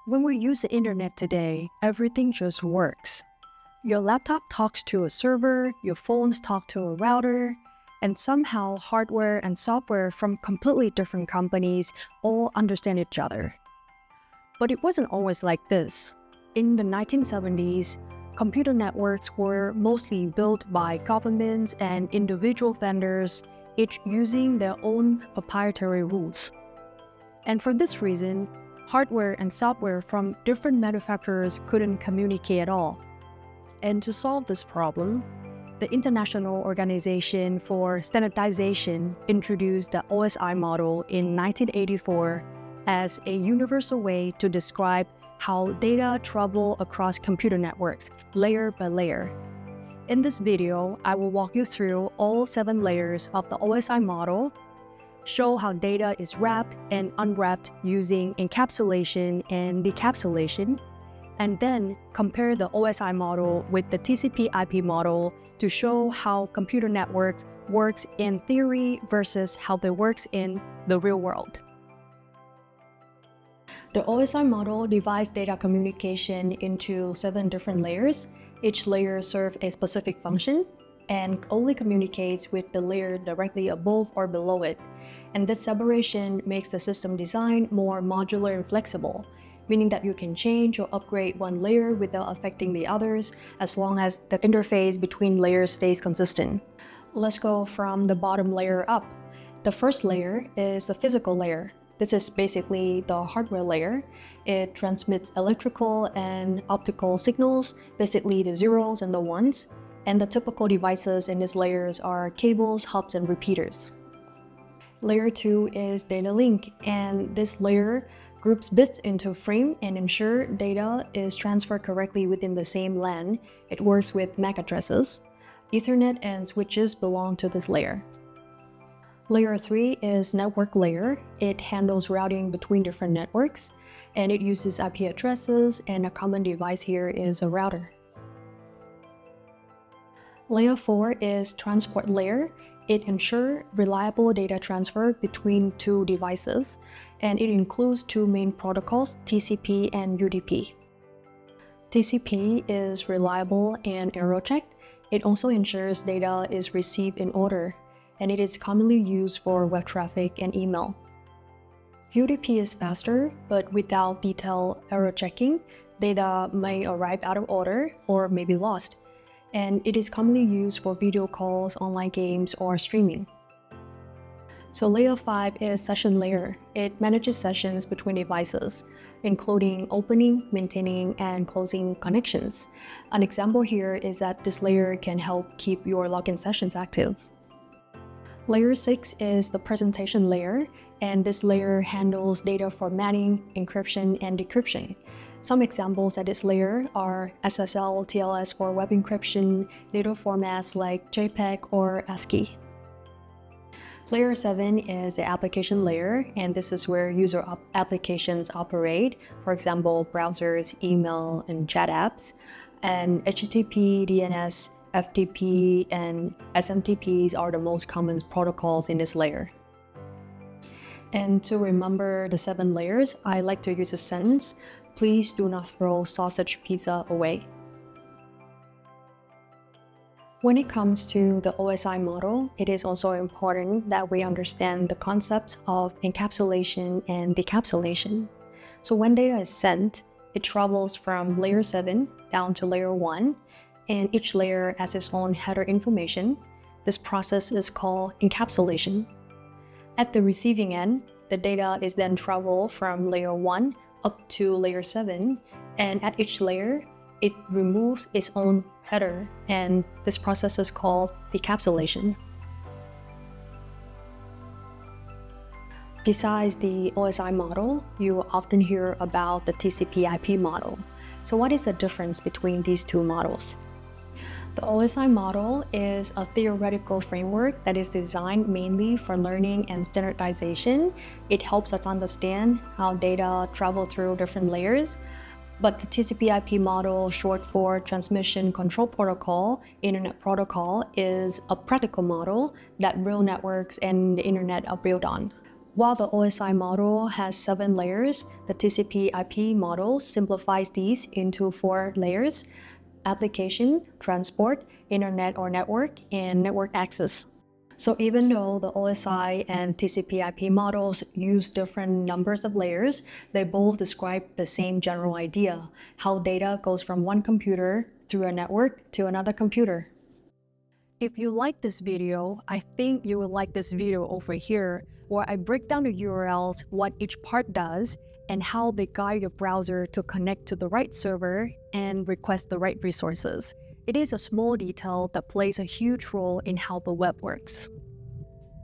When we use the internet today, everything just works. Your laptop talks to a server, your phones talk to a router, and somehow hardware and software from completely different companies all understand each other. But it wasn't always like this. In the 1970s, computer networks were mostly built by governments and individual vendors, each using their own proprietary rules. And for this reason, hardware and software from different manufacturers couldn't communicate at all. And to solve this problem, the International Organization for Standardization introduced the OSI model in 1984 as a universal way to describe how data travel across computer networks, layer by layer. In this video, I will walk you through all 7 layers of the OSI model, show how data is wrapped and unwrapped using encapsulation and decapsulation, and then compare the OSI model with the TCP/IP model to show how computer networks works in theory versus how they works in the real world. The OSI model divides data communication into 7 different layers. Each layer serves a specific function and only communicates with the layer directly above or below it. And this separation makes the system design more modular and flexible, meaning that you can change or upgrade one layer without affecting the others as long as the interface between layers stays consistent. Let's go from the bottom layer up. The first layer is the physical layer. This is basically the hardware layer. It transmits electrical and optical signals, basically the zeros and the ones. And the typical devices in these layers are cables, hubs, and repeaters. Layer 2 is data link, and this layer groups bits into frame and ensure data is transferred correctly within the same LAN. It works with MAC addresses. Ethernet and switches belong to this layer. Layer 3 is network layer. It handles routing between different networks, and it uses IP addresses, and a common device here is a router. Layer 4 is transport layer. It ensures reliable data transfer between 2 devices, and it includes 2 main protocols, TCP and UDP. TCP is reliable and error-checked. It also ensures data is received in order, and it is commonly used for web traffic and email. UDP is faster, but without detailed error checking, data may arrive out of order or may be lost. And it is commonly used for video calls, online games, or streaming. So layer 5 is session layer. It manages sessions between devices, including opening, maintaining, and closing connections. An example here is that this layer can help keep your login sessions active. Layer 6 is the presentation layer, and this layer handles data formatting, encryption, and decryption. Some examples at this layer are SSL, TLS for web encryption, data formats like JPEG or ASCII. Layer 7 is the application layer, and this is where user applications operate, for example, browsers, email, and chat apps. And HTTP, DNS, FTP, and SMTPs are the most common protocols in this layer. And to remember the 7 layers, I like to use a sentence: please do not throw sausage pizza away. When it comes to the OSI model, it is also important that we understand the concepts of encapsulation and decapsulation. So when data is sent, it travels from layer 7 down to layer 1, and each layer has its own header information. This process is called encapsulation. At the receiving end, the data is then traveled from layer 1 up to layer 7, and at each layer, it removes its own header, and this process is called decapsulation. Besides the OSI model, you will often hear about the TCP/IP model. So what is the difference between these 2 models? The OSI model is a theoretical framework that is designed mainly for learning and standardization. It helps us understand how data travel through different layers. But the TCP/IP model, short for Transmission Control Protocol, Internet Protocol, is a practical model that real networks and the internet are built on. While the OSI model has 7 layers, the TCP/IP model simplifies these into 4 layers: application, transport, internet or network, and network access. So even though the OSI and TCP/IP models use different numbers of layers, they both describe the same general idea: how data goes from one computer through a network to another computer. If you like this video, I think you will like this video over here, where I break down the URLs, what each part does, and how they guide your browser to connect to the right server and request the right resources. It is a small detail that plays a huge role in how the web works.